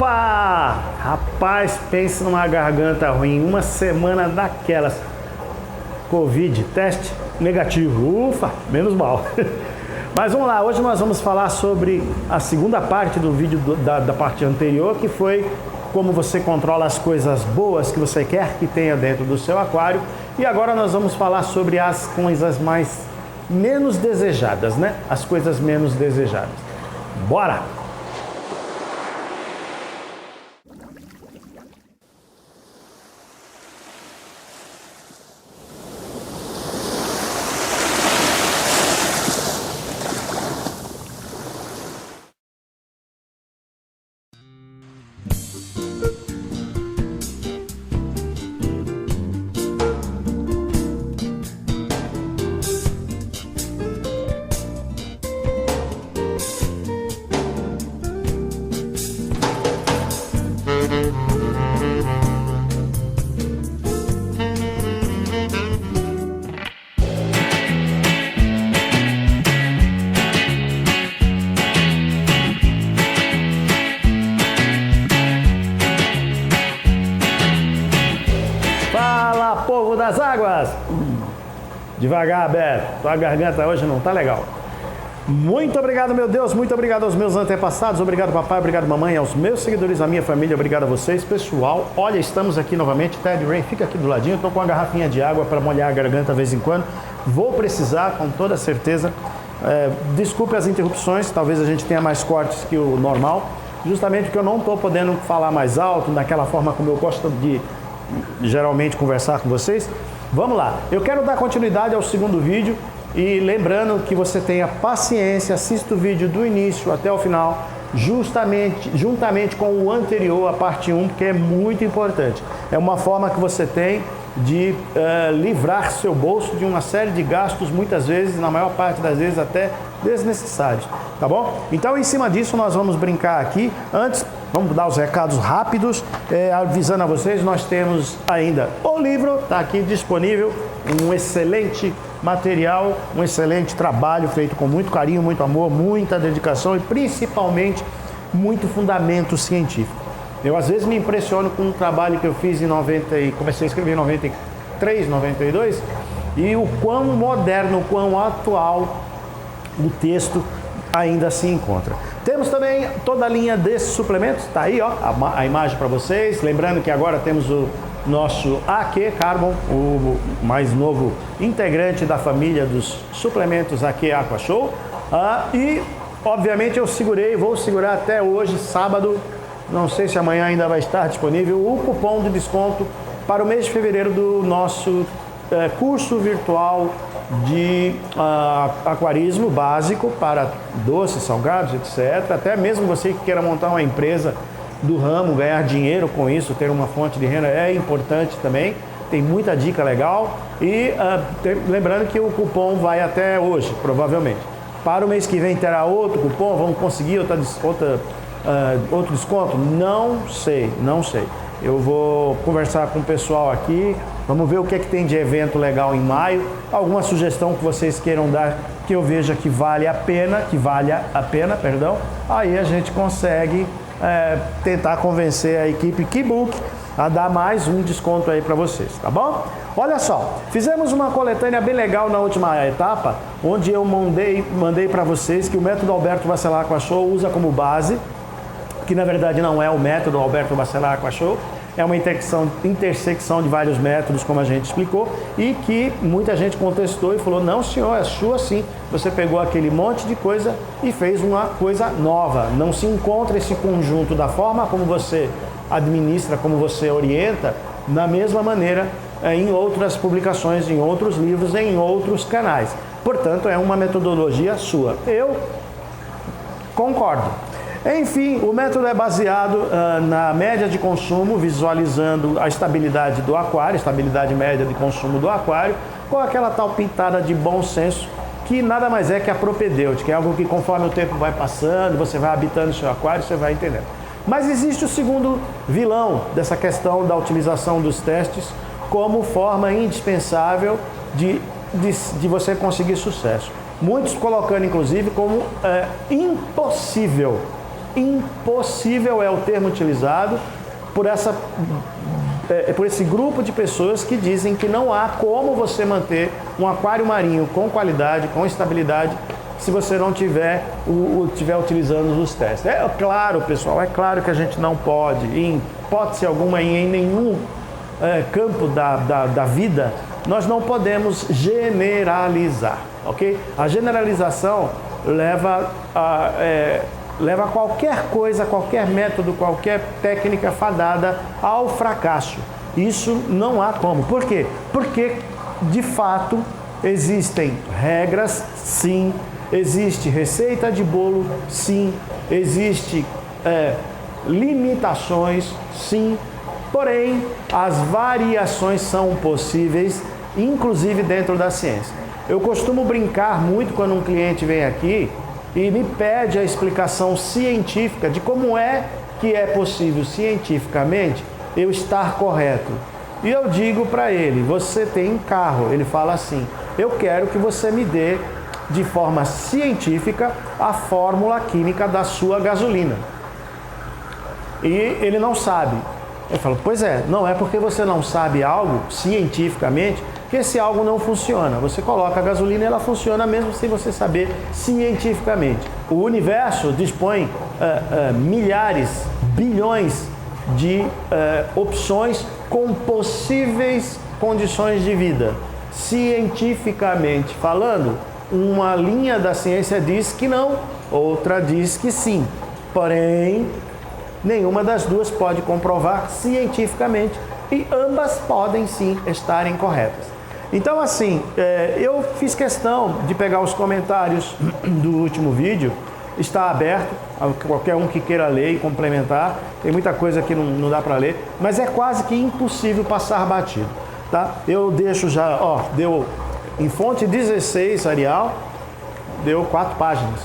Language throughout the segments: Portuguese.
Opa! Rapaz, pense numa garganta ruim, uma semana daquelas. Covid, teste negativo. Ufa, menos mal. Mas vamos lá, hoje nós vamos falar sobre a segunda parte do vídeo da parte anterior, que foi como você controla as coisas boas que você quer que tenha dentro do seu aquário. E agora nós vamos falar sobre as coisas menos desejadas, né? As coisas menos desejadas. Bora! Povo das águas! Devagar, Beto, tua garganta hoje não tá legal. Muito obrigado, meu Deus, muito obrigado aos meus antepassados, obrigado papai, obrigado mamãe, aos meus seguidores, à minha família, obrigado a vocês, pessoal. Olha, estamos aqui novamente, Ted Ray, fica aqui do ladinho, estou com uma garrafinha de água para molhar a garganta de vez em quando. Vou precisar, com toda certeza. Desculpe as interrupções, talvez a gente tenha mais cortes que o normal, justamente porque eu não estou podendo falar mais alto, daquela forma como eu gosto de geralmente conversar com vocês. Vamos lá, eu quero dar continuidade ao segundo vídeo e lembrando que você tenha paciência, assista o vídeo do início até o final, juntamente com o anterior, a parte 1, porque é muito importante. É uma forma que você tem de livrar seu bolso de uma série de gastos, muitas vezes, na maior parte das vezes, até desnecessários, tá bom? Então, em cima disso, nós vamos brincar aqui. Antes, vamos dar os recados rápidos, avisando a vocês, nós temos ainda o livro, está aqui disponível, um excelente material, um excelente trabalho feito com muito carinho, muito amor, muita dedicação e principalmente muito fundamento científico. Eu às vezes me impressiono com um trabalho que eu fiz comecei a escrever em 93, 92, e o quão moderno, o quão atual o texto ainda se encontra. Temos também toda a linha desses suplementos, tá aí ó, a imagem para vocês, lembrando que agora temos o nosso AQ Carbon, o mais novo integrante da família dos suplementos AQ Aqua Show, e obviamente eu vou segurar até hoje, sábado, não sei se amanhã ainda vai estar disponível, o cupom de desconto para o mês de fevereiro do nosso curso virtual de aquarismo básico para doces, salgados, etc. Até mesmo você que queira montar uma empresa do ramo, ganhar dinheiro com isso, ter uma fonte de renda é importante também. Tem muita dica legal e lembrando que o cupom vai até hoje, provavelmente. Para o mês que vem terá outro cupom, vamos conseguir outro desconto? Não sei. Eu vou conversar com o pessoal aqui, vamos ver o que é que tem de evento legal em maio, alguma sugestão que vocês queiram dar, que eu veja que valha a pena, aí a gente consegue tentar convencer a equipe Keybook a dar mais um desconto aí para vocês, tá bom? Olha só, fizemos uma coletânea bem legal na última etapa, onde eu mandei para vocês que o método Alberto Bacelar Aqua Show usa como base, que na verdade não é o método Alberto Bacelar Aqua Show, é uma intersecção de vários métodos, como a gente explicou, e que muita gente contestou e falou, não senhor, é sua sim, você pegou aquele monte de coisa e fez uma coisa nova, não se encontra esse conjunto da forma como você administra, como você orienta, da mesma maneira em outras publicações, em outros livros, em outros canais. Portanto, é uma metodologia sua. Eu concordo. Enfim, o método é baseado na média de consumo, visualizando a estabilidade do aquário, estabilidade média de consumo do aquário, com aquela tal pitada de bom senso, que nada mais é que a propedêutica, é algo que conforme o tempo vai passando, você vai habitando o seu aquário, você vai entendendo. Mas existe o segundo vilão dessa questão da utilização dos testes como forma indispensável de você conseguir sucesso. Muitos colocando, inclusive, como impossível Impossível é o termo utilizado por esse grupo de pessoas que dizem que não há como você manter um aquário marinho com qualidade, com estabilidade, se você não estiver utilizando os testes. É claro, pessoal, é claro que a gente não pode, em hipótese alguma, em nenhum campo da vida, nós não podemos generalizar, ok? A generalização leva a qualquer coisa, qualquer método, qualquer técnica fadada ao fracasso. Isso não há como. Por quê? Porque, de fato, existem regras, sim. Existe receita de bolo, sim. Existe limitações, sim. Porém, as variações são possíveis, inclusive dentro da ciência. Eu costumo brincar muito quando um cliente vem aqui e me pede a explicação científica de como é que é possível cientificamente eu estar correto. E eu digo para ele, você tem um carro. Ele fala assim, eu quero que você me dê de forma científica a fórmula química da sua gasolina. E ele não sabe. Eu falo, pois é, não é porque você não sabe algo cientificamente que esse algo não funciona. Você coloca a gasolina e ela funciona mesmo sem você saber cientificamente. O universo dispõe milhares, bilhões de opções com possíveis condições de vida. Cientificamente falando, uma linha da ciência diz que não, outra diz que sim. Porém, nenhuma das duas pode comprovar cientificamente e ambas podem sim estarem corretas. Então, assim, eu fiz questão de pegar os comentários do último vídeo, está aberto a qualquer um que queira ler e complementar. Tem muita coisa que não dá para ler, mas é quase que impossível passar batido, tá? Eu deixo já, ó, deu em fonte 16 Arial, deu 4 páginas.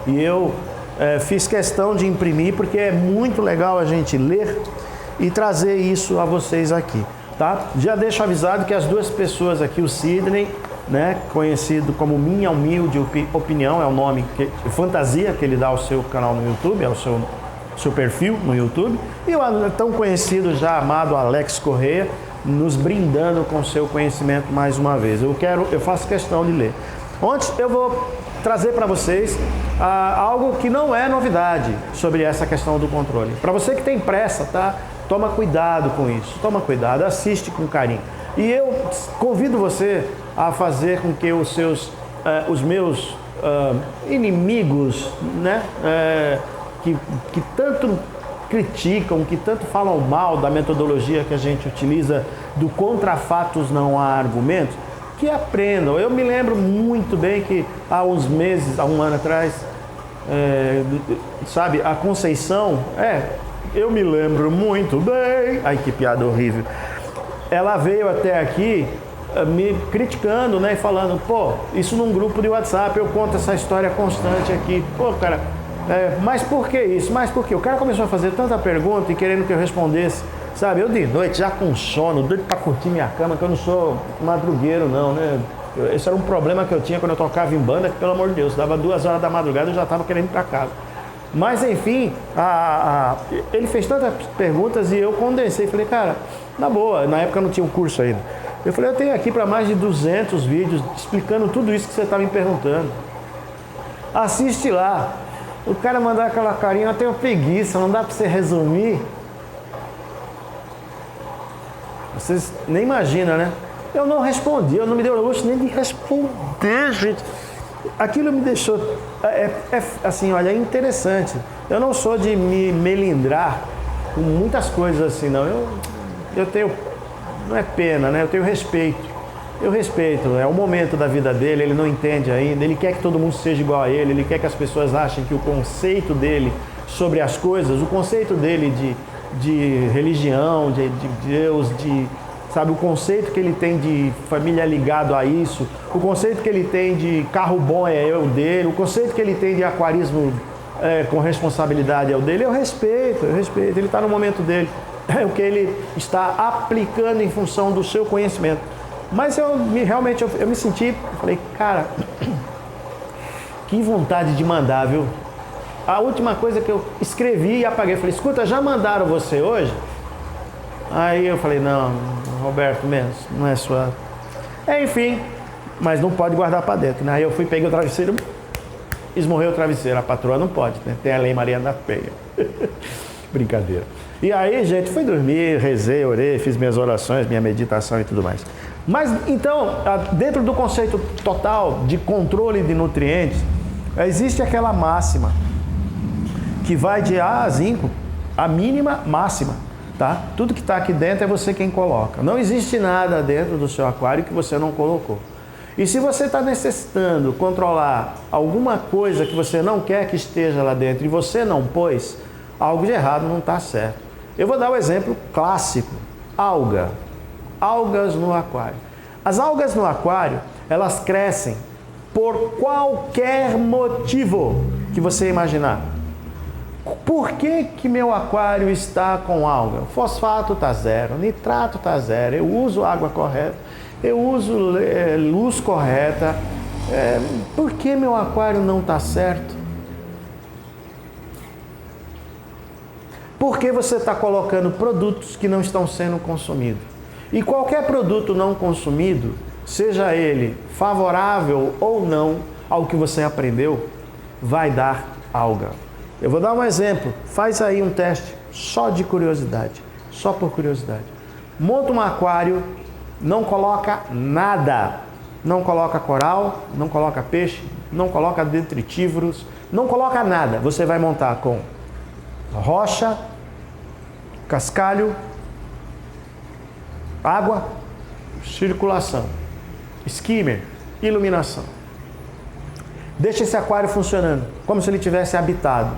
E eu fiz questão de imprimir porque é muito legal a gente ler e trazer isso a vocês aqui, tá? Já deixo avisado que as duas pessoas aqui, o Sidney, né, conhecido como Minha Humilde Opinião, é o nome, fantasia que ele dá ao seu canal no YouTube, é o seu perfil no YouTube, e o tão conhecido já amado Alex Correia, nos brindando com seu conhecimento mais uma vez. Eu faço questão de ler. Ontem eu vou trazer para vocês algo que não é novidade sobre essa questão do controle. Para você que tem pressa, tá? Toma cuidado com isso, toma cuidado, assiste com carinho. E eu convido você a fazer com que os meus inimigos, né, que tanto criticam, que tanto falam mal da metodologia que a gente utiliza do contra fatos não há argumentos, que aprendam. Eu me lembro muito bem que há uns meses, há um ano atrás, sabe, a Conceição, eu me lembro muito bem, ai que piada horrível, ela veio até aqui me criticando, né, e falando, pô, isso num grupo de WhatsApp, eu conto essa história constante aqui, pô, cara, mas por que isso? Mas por quê? O cara começou a fazer tanta pergunta e querendo que eu respondesse, sabe, eu de noite já com sono, doido pra curtir minha cama, que eu não sou madrugueiro não, né, esse era um problema que eu tinha quando eu tocava em banda, que pelo amor de Deus, dava 2 horas da madrugada e eu já tava querendo ir pra casa. Mas enfim, ele fez tantas perguntas e eu condensei, falei, cara, na boa, na época não tinha um curso ainda. Eu falei, eu tenho aqui para mais de 200 vídeos explicando tudo isso que você está me perguntando. Assiste lá. O cara mandar aquela carinha, eu tenho preguiça, não dá para você resumir. Vocês nem imaginam, né? Eu não respondi, eu não me dei o luxo nem de responder, gente. Aquilo me deixou, assim, olha, interessante. Eu não sou de me melindrar com muitas coisas assim, não. Eu tenho, não é pena, né? Eu tenho respeito. Eu respeito, é o momento da vida dele, ele não entende ainda, ele quer que todo mundo seja igual a ele quer que as pessoas achem que o conceito dele sobre as coisas, o conceito dele de religião, de Deus, sabe, o conceito que ele tem de família ligado a isso, o conceito que ele tem de carro bom é o dele, o conceito que ele tem de aquarismo com responsabilidade é o dele, eu respeito, ele está no momento dele, é o que ele está aplicando em função do seu conhecimento. Mas realmente eu me senti, falei, cara, que vontade de mandar, viu? a última coisa que eu escrevi e apaguei, eu falei, escuta, já mandaram você hoje? Aí eu falei, não, Roberto mesmo, não é sua... enfim, mas não pode guardar para dentro, né? Aí eu fui, peguei o travesseiro, esmorreu o travesseiro, a patroa não pode, né? Tem a lei Maria da Penha. Brincadeira. E aí, gente, fui dormir, rezei, orei, fiz minhas orações, minha meditação e tudo mais. Mas, então, dentro do conceito total de controle de nutrientes, existe aquela máxima que vai de A a zinco, a mínima máxima, tá? Tudo que está aqui dentro é você quem coloca. Não existe nada dentro do seu aquário que você não colocou. E se você está necessitando controlar alguma coisa que você não quer que esteja lá dentro e você não pôs, algo de errado não está certo. Eu vou dar um exemplo clássico. Alga. Algas no aquário. As algas no aquário, elas crescem por qualquer motivo que você imaginar. Por que meu aquário está com alga? O fosfato está zero, o nitrato está zero, eu uso água correta, eu uso luz correta. Por que meu aquário não está certo? Porque você está colocando produtos que não estão sendo consumidos. E qualquer produto não consumido, seja ele favorável ou não ao que você aprendeu, vai dar alga. Eu vou dar um exemplo. Faz aí um teste só de curiosidade. Só por curiosidade. Monta um aquário, não coloca nada. Não coloca coral, não coloca peixe, não coloca detritívoros, não coloca nada. Você vai montar com rocha, cascalho, água, circulação, skimmer, iluminação. Deixa esse aquário funcionando, como se ele tivesse habitado.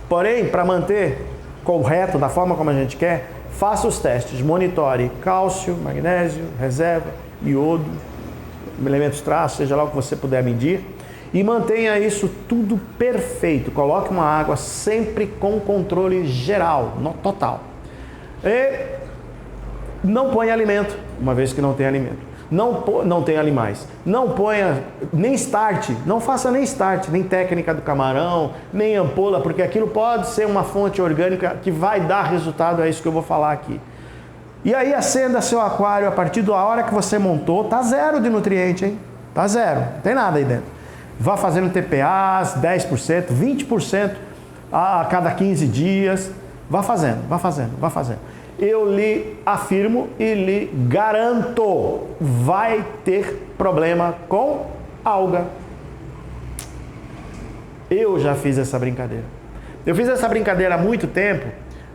Porém, para manter correto, da forma como a gente quer, faça os testes, monitore cálcio, magnésio, reserva, iodo, elementos traços, seja lá o que você puder medir, e mantenha isso tudo perfeito. Coloque uma água sempre com controle geral, total. E não ponha alimento, uma vez que não tem alimento. Não tem animais. Não ponha nem start, não faça nem start, nem técnica do camarão, nem ampola, porque aquilo pode ser uma fonte orgânica que vai dar resultado, é isso que eu vou falar aqui. E aí acenda seu aquário a partir da hora que você montou, tá zero de nutriente, hein? Tá zero, não tem nada aí dentro. Vá fazendo TPAs, 10%, 20% a cada 15 dias. Vá fazendo, vá fazendo, vá fazendo. Eu lhe afirmo e lhe garanto, vai ter problema com alga. Eu já fiz essa brincadeira. Eu fiz essa brincadeira há muito tempo,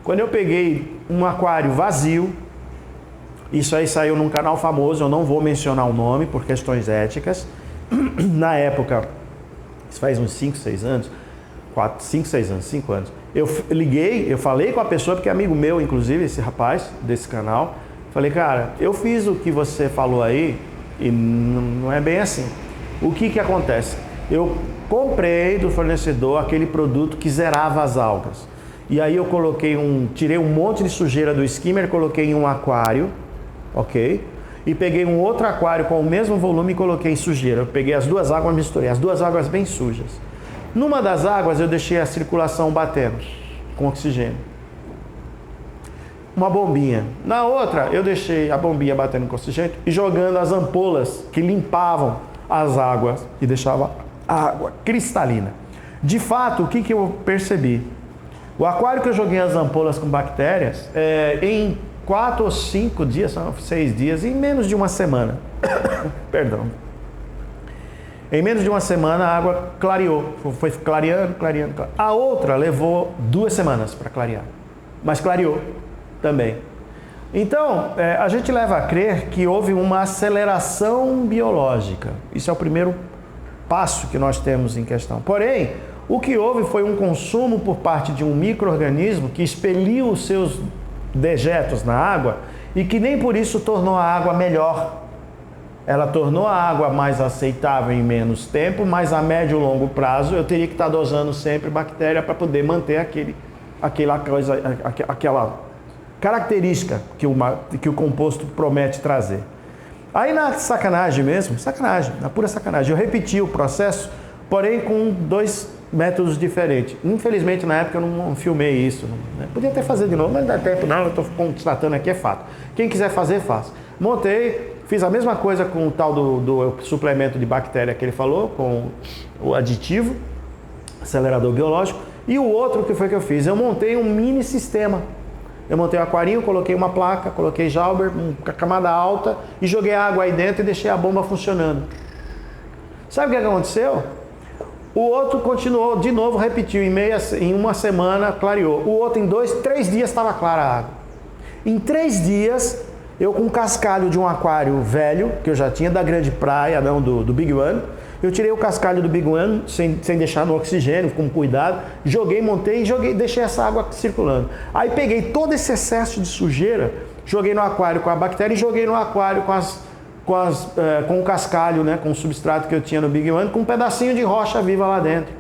quando eu peguei um aquário vazio. Isso aí saiu num canal famoso, eu não vou mencionar o nome por questões éticas. Na época, isso faz uns 5, 6 anos, 5 anos. Eu liguei, eu falei com a pessoa, porque é amigo meu, inclusive, esse rapaz desse canal. Falei, cara, eu fiz o que você falou aí e não é bem assim. O que acontece? Eu comprei do fornecedor aquele produto que zerava as algas. E aí eu tirei um monte de sujeira do skimmer, coloquei em um aquário, ok? E peguei um outro aquário com o mesmo volume e coloquei sujeira. Eu peguei as duas águas, misturei as duas águas bem sujas. Numa das águas eu deixei a circulação batendo com oxigênio. Uma bombinha. Na outra eu deixei a bombinha batendo com oxigênio e jogando as ampolas que limpavam as águas e deixava a água cristalina. De fato, o que eu percebi? O aquário que eu joguei as ampolas com bactérias, em 4 ou 5 dias, 6 dias, em menos de uma semana. Perdão. Em menos de uma semana a água clareou, foi clareando. A outra levou 2 semanas para clarear, mas clareou também. Então, a gente leva a crer que houve uma aceleração biológica. Isso é o primeiro passo que nós temos em questão. Porém, o que houve foi um consumo por parte de um micro-organismo que expeliu os seus dejetos na água e que nem por isso tornou a água melhor. Ela tornou a água mais aceitável em menos tempo, mas a médio e longo prazo eu teria que estar dosando sempre bactéria para poder manter aquela característica que o composto promete trazer. Aí na sacanagem mesmo, na pura sacanagem, eu repeti o processo, porém com 2 métodos diferentes. Infelizmente, na época, eu não filmei isso. Né? Podia até fazer de novo, mas não dá tempo não, eu estou constatando aqui, é fato. Quem quiser fazer, faz. Montei, fiz a mesma coisa com o tal do suplemento de bactéria que ele falou, com o aditivo, acelerador biológico. E o outro que foi que eu fiz? Eu montei um mini sistema. Eu montei um aquarinho, coloquei uma placa, coloquei Jauber, uma camada alta e joguei água aí dentro e deixei a bomba funcionando. Sabe o que aconteceu? O outro continuou, de novo, repetiu, em uma semana clareou. O outro em 2, 3 dias estava clara a água. Em 3 dias, eu com um cascalho de um aquário velho, que eu já tinha, da Grande Praia, não, do Big One, eu tirei o cascalho do Big One, sem deixar no oxigênio, com cuidado, joguei, montei e deixei essa água circulando. Aí peguei todo esse excesso de sujeira, joguei no aquário com a bactéria e joguei no aquário com o cascalho, né, com o substrato que eu tinha no Big One, com um pedacinho de rocha viva lá dentro.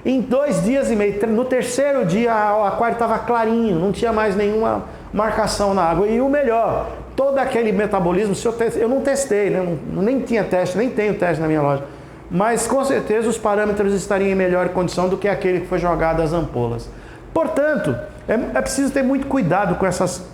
Em 2 dias e meio, no terceiro dia, o aquário estava clarinho, não tinha mais nenhuma marcação na água. E o melhor, todo aquele metabolismo, eu não testei, né, nem tinha teste, nem tenho teste na minha loja, mas com certeza os parâmetros estariam em melhor condição do que aquele que foi jogado às ampolas. Portanto, é preciso ter muito cuidado com essas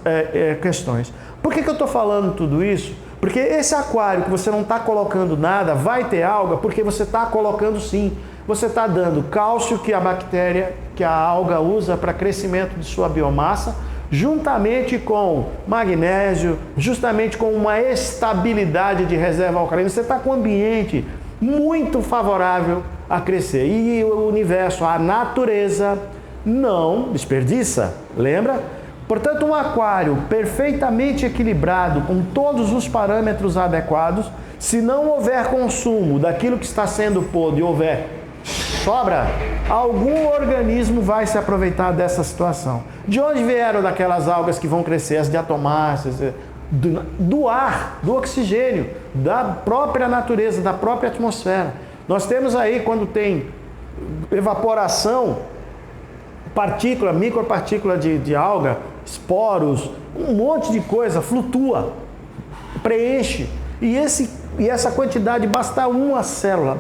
questões. Por que eu estou falando tudo isso? Porque esse aquário que você não está colocando nada, vai ter alga, porque você está colocando sim. Você está dando cálcio que a bactéria, que a alga usa para crescimento de sua biomassa, juntamente com magnésio, justamente com uma estabilidade de reserva alcalina. Você está com um ambiente muito favorável a crescer. E o universo, a natureza, não desperdiça, lembra? Portanto, um aquário perfeitamente equilibrado, com todos os parâmetros adequados, se não houver consumo daquilo que está sendo podo e houver sobra, algum organismo vai se aproveitar dessa situação. De onde vieram daquelas algas que vão crescer, as diatomáceas, do ar, do oxigênio, da própria natureza, da própria atmosfera. Nós temos aí, quando tem evaporação, partícula, micropartícula de alga, esporos, um monte de coisa, flutua, preenche. E essa quantidade, basta uma célula.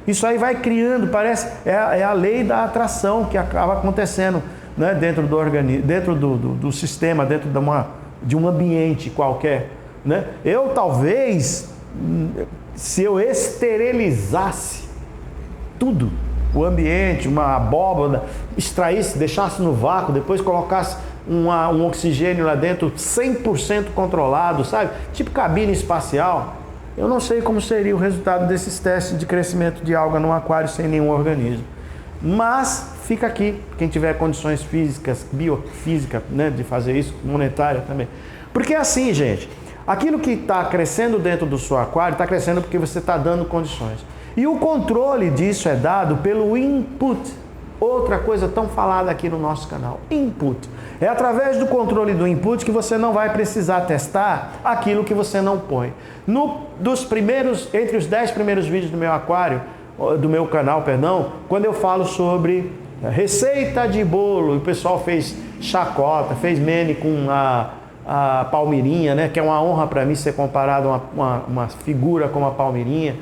Isso aí vai criando, parece, é a lei da atração que acaba acontecendo, né, dentro do organismo, dentro do sistema, dentro de um ambiente qualquer, né? Eu talvez, se eu esterilizasse tudo, o ambiente, uma abóbora, extraísse, deixasse no vácuo, depois colocasse um oxigênio lá dentro 100% controlado, sabe? Tipo cabine espacial. Eu não sei como seria o resultado desses testes de crescimento de alga num aquário sem nenhum organismo. Mas fica aqui, quem tiver condições físicas, biofísicas, né, de fazer isso, monetária também. Porque assim, gente, aquilo que está crescendo dentro do seu aquário está crescendo porque você está dando condições. E o controle disso é dado pelo input. Outra coisa tão falada aqui no nosso canal, input. É através do controle do input que você não vai precisar testar aquilo que você não põe. Entre os 10 primeiros vídeos do meu canal, quando eu falo sobre receita de bolo, o pessoal fez chacota, fez meme com a Palmeirinha, né, que é uma honra para mim ser comparado a uma figura como a Palmeirinha,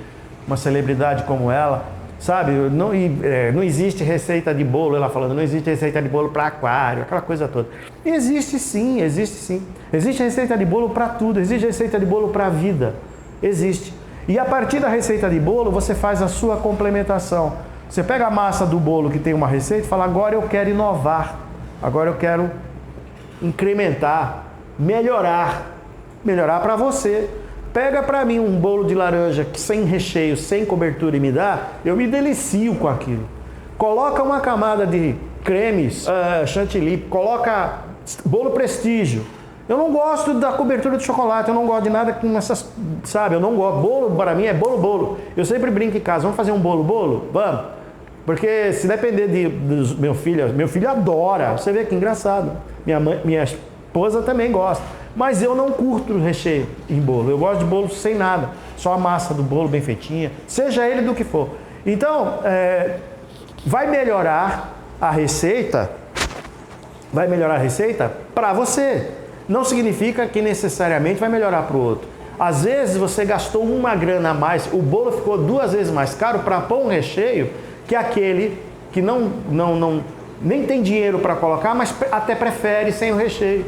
uma celebridade como ela. Sabe, não existe receita de bolo, ela falando, não existe receita de bolo para aquário, aquela coisa toda. Existe sim, existe sim. Existe receita de bolo para tudo, existe receita de bolo para a vida. Existe. E a partir da receita de bolo, você faz a sua complementação. Você pega a massa do bolo que tem uma receita e fala, agora eu quero inovar, agora eu quero incrementar, melhorar para você. Pega para mim um bolo de laranja sem recheio, sem cobertura e me dá, eu me delicio com aquilo. Coloca uma camada de cremes, chantilly, coloca bolo prestígio. Eu não gosto da cobertura de chocolate, eu não gosto de nada com essas, sabe, eu não gosto. Bolo para mim é bolo. Eu sempre brinco em casa, vamos fazer um bolo? Vamos. Porque se depender do meu filho adora, você vê que engraçado. Minha esposa também gosta. Mas eu não curto o recheio em bolo. Eu gosto de bolo sem nada. Só a massa do bolo bem feitinha. Seja ele do que for. Então, vai melhorar a receita. Vai melhorar a receita para você. Não significa que necessariamente vai melhorar para o outro. Às vezes você gastou uma grana a mais. O bolo ficou 2 vezes mais caro para pôr um recheio que aquele que nem tem dinheiro para colocar, mas até prefere sem o recheio.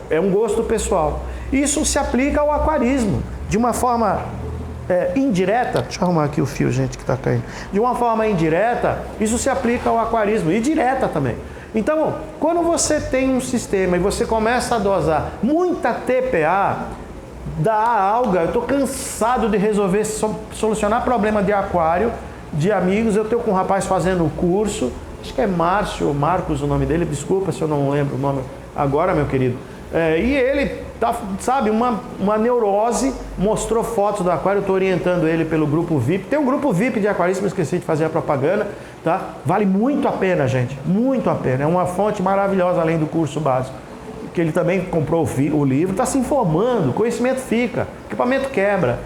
É um gosto pessoal. Isso se aplica ao aquarismo, de uma forma indireta. Deixa eu arrumar aqui o fio, gente, que está caindo. De uma forma indireta, isso se aplica ao aquarismo, e direta também. Então, quando você tem um sistema e você começa a dosar muita TPA da alga, eu estou cansado de resolver, solucionar problema de aquário, de amigos. Eu estou com um rapaz fazendo o curso, acho que é Márcio ou Marcos o nome dele, desculpa se eu não lembro o nome agora, meu querido. E ele, sabe, uma neurose, mostrou fotos do aquário, eu estou orientando ele pelo grupo VIP. Tem um grupo VIP de aquarismo, esqueci de fazer a propaganda, tá? Vale muito a pena, gente, muito a pena. É uma fonte maravilhosa além do curso básico. Que ele também comprou o livro, está se informando, conhecimento fica, equipamento quebra.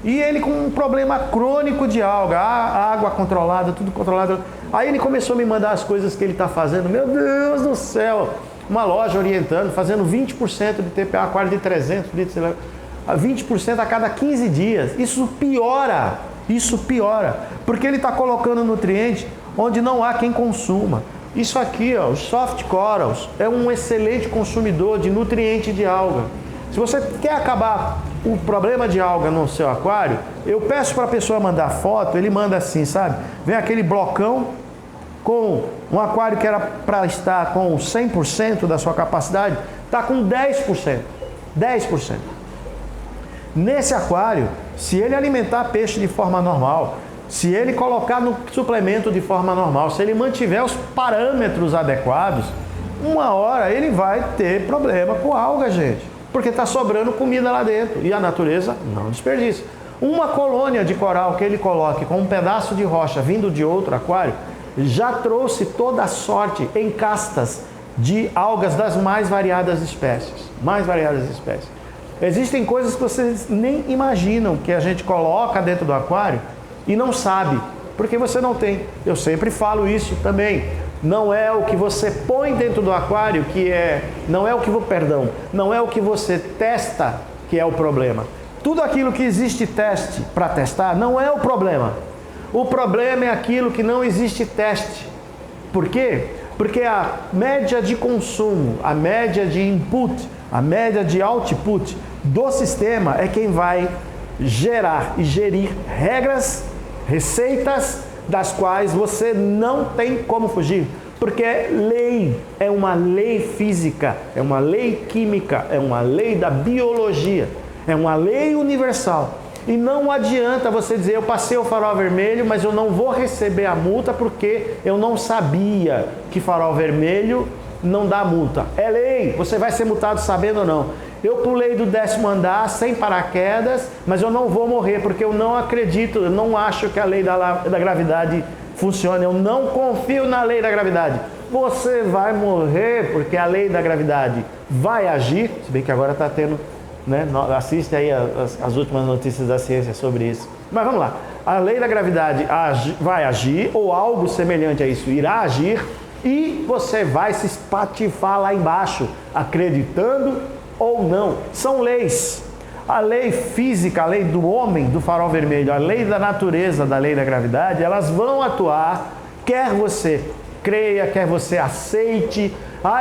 E ele com um problema crônico de alga, água controlada, tudo controlado. Aí ele começou a me mandar as coisas que ele está fazendo. Meu Deus do céu! Uma loja orientando, fazendo 20% de TPA, aquário de 300 litros, 20% a cada 15 dias. Isso piora, porque ele está colocando nutriente onde não há quem consuma. Isso aqui, ó, os soft corals, é um excelente consumidor de nutriente de alga. Se você quer acabar o problema de alga no seu aquário, eu peço para a pessoa mandar foto, ele manda assim, sabe? Vem aquele blocão com um aquário que era para estar com 100% da sua capacidade, está com 10%. 10%. Nesse aquário, se ele alimentar peixe de forma normal, se ele colocar no suplemento de forma normal, se ele mantiver os parâmetros adequados, uma hora ele vai ter problema com alga, gente. Porque está sobrando comida lá dentro. E a natureza não desperdiça. Uma colônia de coral que ele coloque com um pedaço de rocha vindo de outro aquário, já trouxe toda a sorte em castas de algas das mais variadas espécies. Existem coisas que vocês nem imaginam que a gente coloca dentro do aquário e não sabe, porque você não tem. Eu sempre falo isso também. Não é o que você põe dentro do aquário não é o que você testa que é o problema. Tudo aquilo que existe teste para testar não é o problema. O problema é aquilo que não existe teste. Por quê? Porque a média de consumo, a média de input, a média de output do sistema é quem vai gerar e gerir regras, receitas das quais você não tem como fugir. Porque lei é uma lei física, é uma lei química, é uma lei da biologia, é uma lei universal. E não adianta você dizer, eu passei o farol vermelho, mas eu não vou receber a multa porque eu não sabia que farol vermelho não dá multa. É lei, você vai ser multado sabendo ou não. Eu pulei do 10º andar sem paraquedas, mas eu não vou morrer porque eu não acredito, eu não acho que a lei da gravidade funcione, eu não confio na lei da gravidade. Você vai morrer porque a lei da gravidade vai agir, se bem que agora está tendo, né? Assiste aí as últimas notícias da ciência sobre isso. Mas vamos lá, a lei da gravidade vai agir, ou algo semelhante a isso irá agir, e você vai se espatifar lá embaixo, acreditando ou não. São leis. A lei física, a lei do homem, do farol vermelho, a lei da natureza, da lei da gravidade, elas vão atuar, quer você creia, quer você aceite.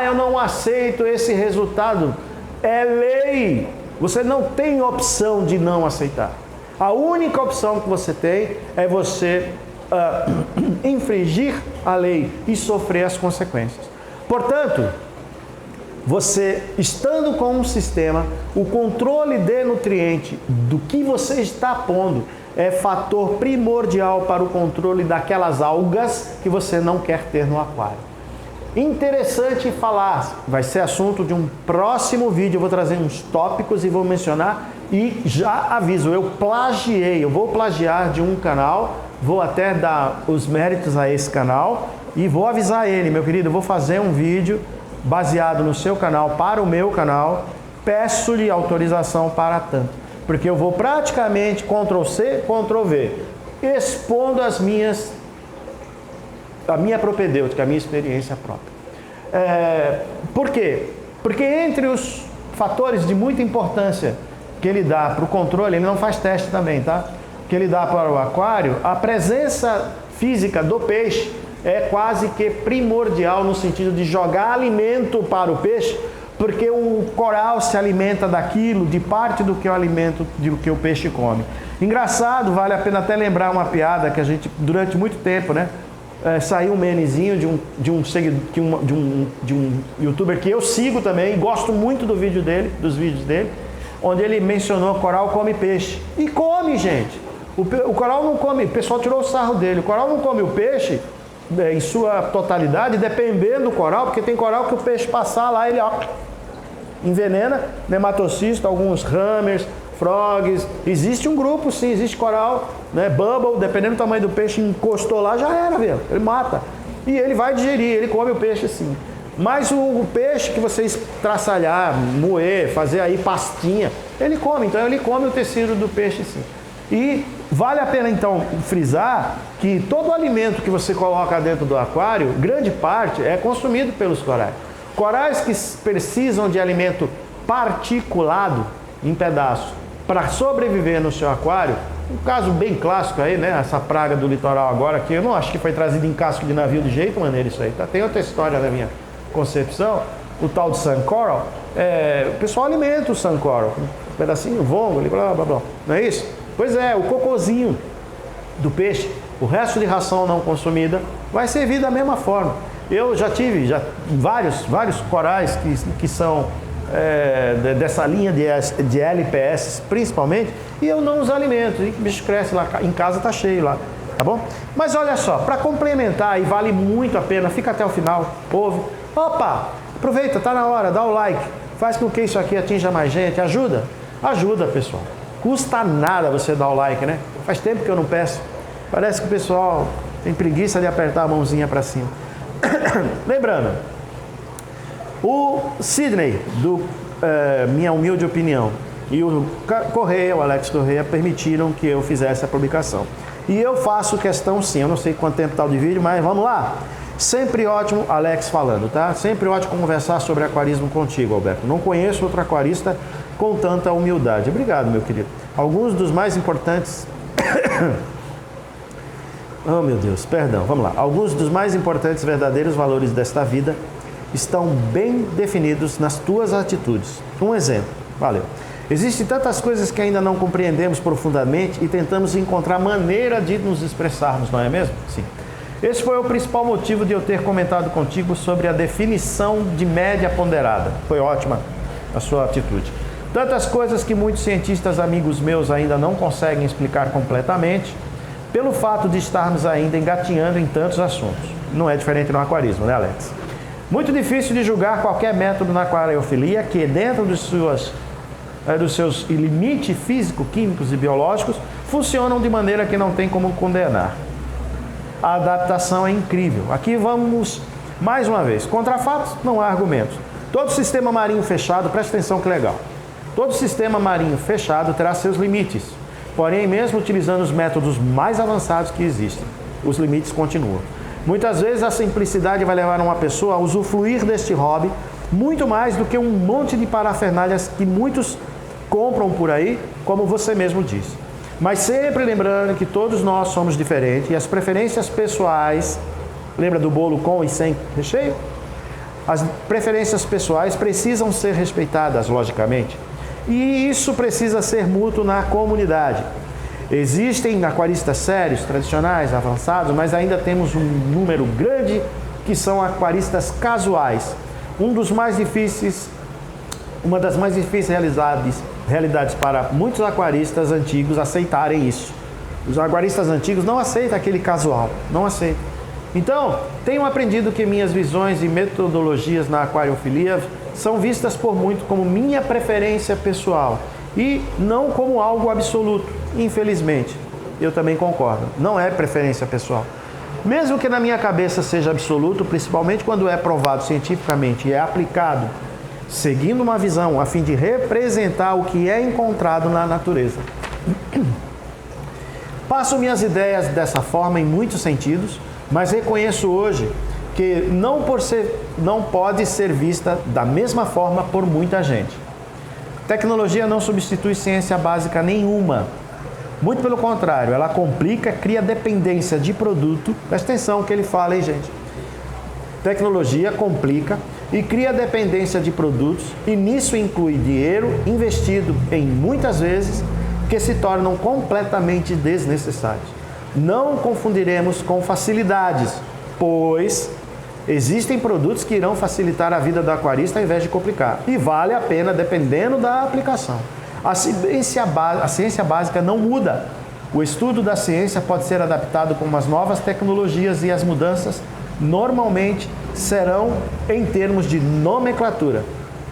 Eu não aceito esse resultado. É lei. Você não tem opção de não aceitar. A única opção que você tem é você infringir a lei e sofrer as consequências. Portanto, você estando com um sistema, o controle de nutriente do que você está pondo é fator primordial para o controle daquelas algas que você não quer ter no aquário. Interessante falar, vai ser assunto de um próximo vídeo, eu vou trazer uns tópicos e vou mencionar, e já aviso, eu vou plagiar de um canal, vou até dar os méritos a esse canal e vou avisar ele, meu querido, eu vou fazer um vídeo baseado no seu canal para o meu canal, peço-lhe autorização para tanto, porque eu vou praticamente Ctrl+C, Ctrl+V, expondo a minha propedêutica, a minha experiência própria. Por quê? Porque entre os fatores de muita importância que ele dá para o controle, ele não faz teste também, tá? Que ele dá para o aquário, a presença física do peixe é quase que primordial no sentido de jogar alimento para o peixe, porque o coral se alimenta daquilo, de parte do que o alimento, do que o peixe come. Engraçado, vale a pena até lembrar uma piada que a gente, durante muito tempo, né? Saiu um memezinho de um youtuber que eu sigo também, e gosto muito dos vídeos dele, onde ele mencionou coral come peixe. E come, gente! O coral não come, o pessoal tirou o sarro dele, o coral não come o peixe em sua totalidade, dependendo do coral, porque tem coral que o peixe passar lá, ele envenena, nematocisto, alguns hammers, frogs, existe um grupo sim, existe coral, né, bubble, dependendo do tamanho do peixe, encostou lá, já era, velho, ele mata. E ele vai digerir, ele come o peixe sim. Mas o peixe que você estraçalhar, moer, fazer aí pastinha, ele come, então ele come o tecido do peixe sim. E vale a pena então frisar que todo o alimento que você coloca dentro do aquário, grande parte é consumido pelos corais. Corais que precisam de alimento particulado em pedaços para sobreviver no seu aquário, um caso bem clássico aí, né? Essa praga do litoral agora, que eu não acho que foi trazido em casco de navio de jeito maneiro isso aí, tá? Tem outra história na minha concepção, o tal de Sun Coral, o pessoal alimenta o Sun Coral, um pedacinho, vongo, blá blá blá, não é isso? Pois é, o cocôzinho do peixe, o resto de ração não consumida, vai servir da mesma forma. Eu já tive vários corais que são dessa linha de LPS principalmente, e eu não os alimento, e o bicho cresce lá, em casa tá cheio lá, tá bom? Mas olha só, para complementar, e vale muito a pena, fica até o final, ouve, opa, aproveita, tá na hora, dá o like, faz com que isso aqui atinja mais gente, ajuda, pessoal. Custa nada você dar o like, né? Faz tempo que eu não peço. Parece que o pessoal tem preguiça de apertar a mãozinha para cima. Lembrando, o Sidney, minha humilde opinião, e o Alex Correia, permitiram que eu fizesse a publicação. E eu faço questão sim, eu não sei quanto tempo está o de vídeo, mas vamos lá. Sempre ótimo, Alex falando, tá? Sempre ótimo conversar sobre aquarismo contigo, Alberto. Não conheço outro aquarista com tanta humildade. Obrigado, meu querido. Alguns dos mais importantes... Oh, meu Deus, perdão, vamos lá. Alguns dos mais importantes verdadeiros valores desta vida estão bem definidos nas tuas atitudes. Um exemplo, valeu. Existem tantas coisas que ainda não compreendemos profundamente e tentamos encontrar maneira de nos expressarmos, não é mesmo? Sim. Esse foi o principal motivo de eu ter comentado contigo sobre a definição de média ponderada. Foi ótima a sua atitude. Tantas coisas que muitos cientistas amigos meus ainda não conseguem explicar completamente, pelo fato de estarmos ainda engatinhando em tantos assuntos. Não é diferente no aquarismo, né, Alex? Muito difícil de julgar qualquer método na aquariofilia que, dentro dos seus limites físico, químicos e biológicos, funcionam de maneira que não tem como condenar. A adaptação é incrível. Aqui vamos, mais uma vez, contra fatos não há argumentos. Todo sistema marinho fechado, presta atenção que legal, todo sistema marinho fechado terá seus limites, porém, mesmo utilizando os métodos mais avançados que existem, os limites continuam. Muitas vezes a simplicidade vai levar uma pessoa a usufruir deste hobby muito mais do que um monte de parafernálias que muitos compram por aí, como você mesmo disse. Mas sempre lembrando que todos nós somos diferentes e as preferências pessoais, lembra do bolo com e sem recheio? As preferências pessoais precisam ser respeitadas, logicamente. E isso precisa ser mútuo na comunidade. Existem aquaristas sérios, tradicionais, avançados, mas ainda temos um número grande que são aquaristas casuais. Uma das mais difíceis realidades para muitos aquaristas antigos aceitarem isso. Os aquaristas antigos não aceitam aquele casual, não aceitam. Então, tenho aprendido que minhas visões e metodologias na aquariofilia são vistas por muitos como minha preferência pessoal e não como algo absoluto. Infelizmente, eu também concordo, não é preferência pessoal. Mesmo que na minha cabeça seja absoluto, principalmente quando é provado cientificamente e é aplicado seguindo uma visão a fim de representar o que é encontrado na natureza. Passo minhas ideias dessa forma em muitos sentidos, mas reconheço hoje que não pode ser vista da mesma forma por muita gente. Tecnologia não substitui ciência básica nenhuma. Muito pelo contrário, ela complica, cria dependência de produto. Presta atenção no que ele fala, hein, gente? Tecnologia complica e cria dependência de produtos, e nisso inclui dinheiro investido em muitas vezes que se tornam completamente desnecessários. Não confundiremos com facilidades, pois existem produtos que irão facilitar a vida do aquarista ao invés de complicar. E vale a pena dependendo da aplicação. A ciência básica não muda. O estudo da ciência pode ser adaptado com as novas tecnologias e as mudanças normalmente serão em termos de nomenclatura.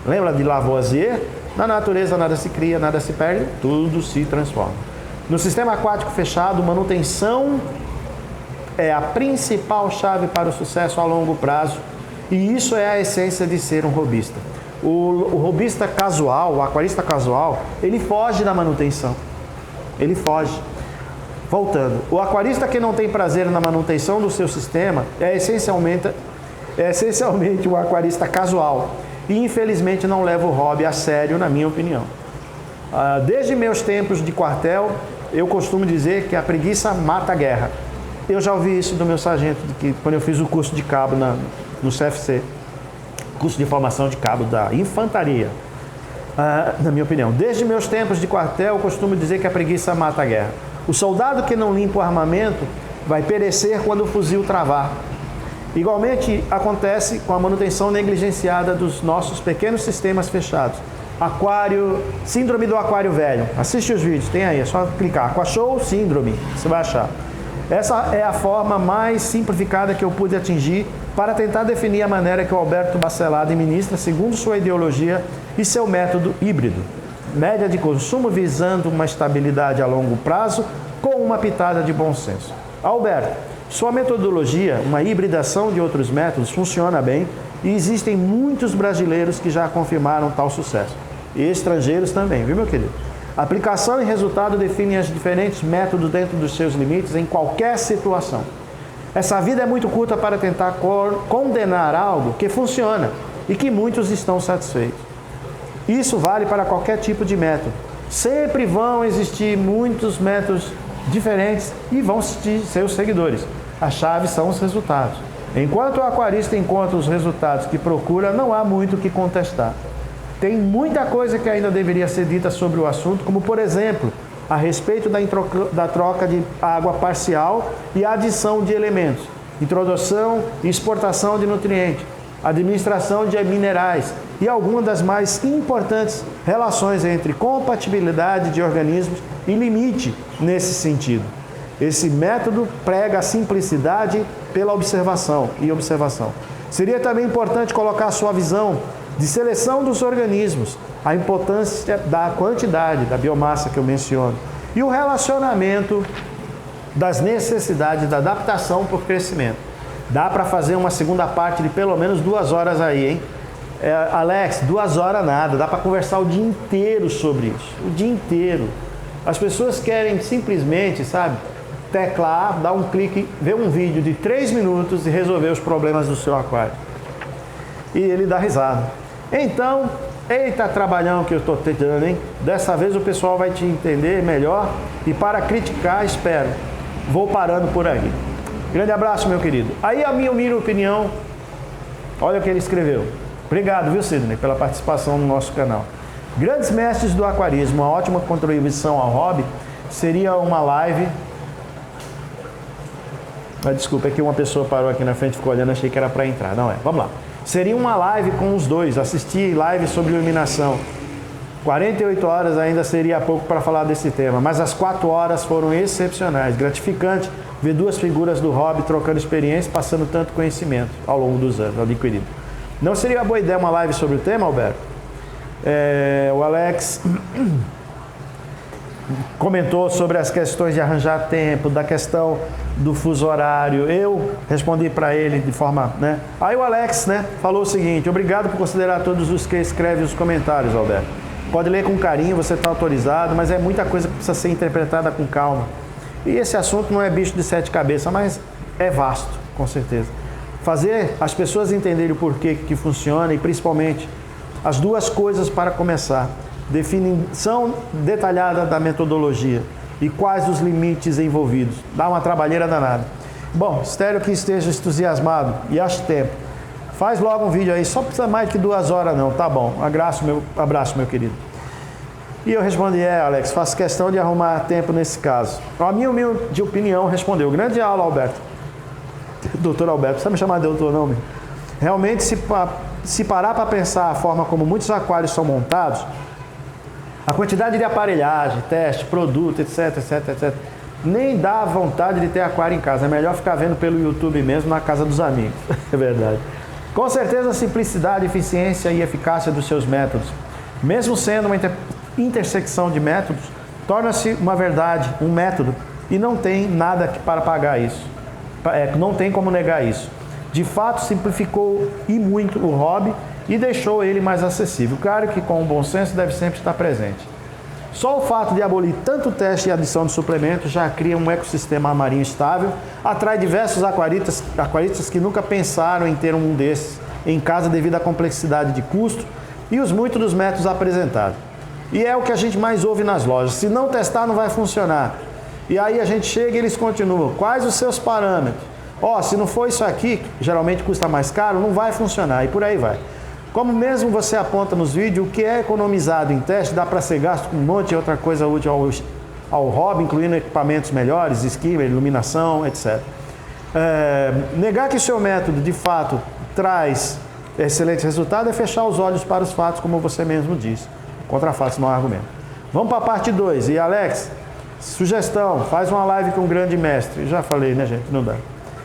Lembra de Lavoisier? Na natureza nada se cria, nada se perde, tudo se transforma. No sistema aquático fechado, manutenção é a principal chave para o sucesso a longo prazo, e isso é a essência de ser um hobbyista. O hobbyista casual, o aquarista casual, ele foge da manutenção. Ele foge. Voltando, o aquarista que não tem prazer na manutenção do seu sistema é essencialmente um aquarista casual e infelizmente não leva o hobby a sério, na minha opinião. Desde meus tempos de quartel, eu costumo dizer que a preguiça mata a guerra. Eu já ouvi isso do meu sargento, quando eu fiz o curso de cabo no CFC, curso de formação de cabo da infantaria. Na minha opinião, desde meus tempos de quartel, eu costumo dizer que a preguiça mata a guerra. O soldado que não limpa o armamento vai perecer quando o fuzil travar. Igualmente acontece com a manutenção negligenciada dos nossos pequenos sistemas fechados. Síndrome do aquário velho. Assiste os vídeos, tem aí, é só clicar. Aquashow Síndrome, você vai achar. Essa é a forma mais simplificada que eu pude atingir para tentar definir a maneira que o Alberto Bacelar administra segundo sua ideologia e seu método híbrido. Média de consumo visando uma estabilidade a longo prazo com uma pitada de bom senso. Alberto, sua metodologia, uma hibridação de outros métodos, funciona bem e existem muitos brasileiros que já confirmaram tal sucesso. E estrangeiros também, viu, meu querido? Aplicação e resultado definem os diferentes métodos dentro dos seus limites em qualquer situação. Essa vida é muito curta para tentar condenar algo que funciona e que muitos estão satisfeitos. Isso vale para qualquer tipo de método. Sempre vão existir muitos métodos diferentes e vão existir seus seguidores. A chave são os resultados. Enquanto o aquarista encontra os resultados que procura, não há muito o que contestar. Tem muita coisa que ainda deveria ser dita sobre o assunto, como por exemplo, a respeito da troca de água parcial e adição de elementos, introdução e exportação de nutrientes, administração de minerais e algumas das mais importantes relações entre compatibilidade de organismos e limite nesse sentido. Esse método prega a simplicidade pela observação. Seria também importante colocar a sua visão de seleção dos organismos, a importância da quantidade, da biomassa que eu menciono, e o relacionamento das necessidades da adaptação por crescimento. Dá para fazer uma segunda parte de pelo menos 2 horas aí, hein? Alex, 2 horas nada, dá para conversar o dia inteiro sobre isso, o dia inteiro. As pessoas querem simplesmente, sabe, teclar, dar um clique, ver um vídeo de 3 minutos e resolver os problemas do seu aquário. E ele dá risada. Então, eita trabalhão que eu estou tentando, hein? Dessa vez o pessoal vai te entender melhor e para criticar, espero. Vou parando por aí. Grande abraço, meu querido. Aí a minha humilde opinião, olha o que ele escreveu. Obrigado, viu, Sidney, pela participação no nosso canal. Grandes mestres do aquarismo, uma ótima contribuição ao hobby seria uma live... Desculpa, é que uma pessoa parou aqui na frente e ficou olhando, achei que era para entrar. Não é, vamos lá. Seria uma live com os dois, assistir live sobre iluminação. 48 horas ainda seria pouco para falar desse tema, mas as 4 horas foram excepcionais. Gratificante ver 2 figuras do hobby trocando experiência, passando tanto conhecimento ao longo dos anos, adquirido. Não seria boa ideia uma live sobre o tema, Alberto? O Alex comentou sobre as questões de arranjar tempo, da questão do fuso horário. Eu respondi para ele de forma, né? Aí o Alex, né, falou o seguinte: obrigado por considerar todos os que escrevem os comentários, Alberto. Pode ler com carinho, você está autorizado, mas é muita coisa que precisa ser interpretada com calma. E esse assunto não é bicho de 7 cabeças, mas é vasto, com certeza. Fazer as pessoas entenderem o porquê que funciona e principalmente as 2 coisas para começar. Definição detalhada da metodologia e quais os limites envolvidos. Dá uma trabalheira danada. Bom, espero que esteja entusiasmado e ache tempo. Faz logo um vídeo aí, só precisa mais que 2 horas não, tá bom. Abraço, meu querido. E eu respondi, Alex, faço questão de arrumar tempo nesse caso. A minha humilde opinião respondeu, grande aula, Alberto. Doutor Alberto, precisa me chamar de doutor não, meu? Realmente, se parar para pensar a forma como muitos aquários são montados, a quantidade de aparelhagem, teste, produto, etc, nem dá vontade de ter aquário em casa. É melhor ficar vendo pelo YouTube mesmo, na casa dos amigos. É verdade. Com certeza, a simplicidade, eficiência e eficácia dos seus métodos, mesmo sendo uma intersecção de métodos, torna-se uma verdade, um método, e não tem nada para pagar isso. Não tem como negar isso. De fato, simplificou e muito o hobby e deixou ele mais acessível. Claro que com o bom senso deve sempre estar presente. Só o fato de abolir tanto teste e adição de suplementos já cria um ecossistema marinho estável, atrai diversos aquaristas que nunca pensaram em ter um desses em casa devido à complexidade de custo e os muitos dos métodos apresentados. E é o que a gente mais ouve nas lojas. Se não testar, não vai funcionar. E aí a gente chega e eles continuam. Quais os seus parâmetros? Se não for isso aqui, que geralmente custa mais caro, não vai funcionar. E por aí vai. Como mesmo você aponta nos vídeos, o que é economizado em teste dá para ser gasto com um monte de outra coisa útil ao hobby, incluindo equipamentos melhores, skimmer, iluminação, etc. Negar que o seu método, de fato, traz excelente resultado é fechar os olhos para os fatos, como você mesmo disse. Contra fatos não há argumento. Vamos para a parte 2. E Alex, sugestão, faz uma live com um grande mestre. Já falei, né, gente? Não dá.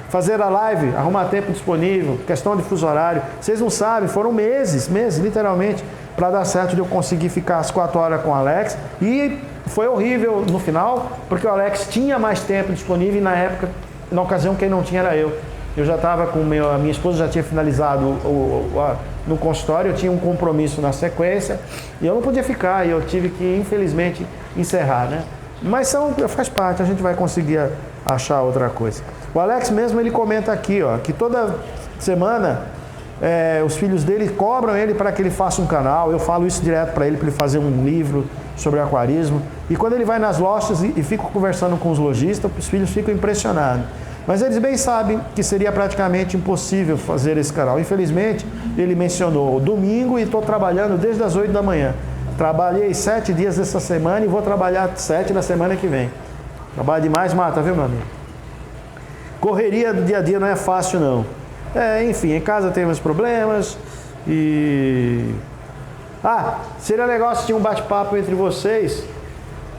Fazer a live, arrumar tempo disponível, questão de fuso horário. Vocês não sabem, foram meses, literalmente, para dar certo de eu conseguir ficar as 4 horas com o Alex. E foi horrível no final, porque o Alex tinha mais tempo disponível e na época, na ocasião, quem não tinha era eu. Eu já estava com a minha esposa já tinha finalizado no consultório, eu tinha um compromisso na sequência e eu não podia ficar, e eu tive que, infelizmente, encerrar, né? Mas faz parte, a gente vai conseguir achar outra coisa. O Alex mesmo, ele comenta aqui, que toda semana os filhos dele cobram ele para que ele faça um canal. Eu falo isso direto para ele fazer um livro sobre aquarismo. E quando ele vai nas lojas e fica conversando com os lojistas, os filhos ficam impressionados. Mas eles bem sabem que seria praticamente impossível fazer esse canal. Infelizmente, ele mencionou o domingo e estou trabalhando desde as 8 da manhã. Trabalhei 7 dias dessa semana e vou trabalhar 7 na semana que vem. Trabalho demais, mata, viu, meu amigo? Correria do dia a dia não é fácil, não. Enfim, em casa tem uns problemas e... seria legal se tinha um bate-papo entre vocês.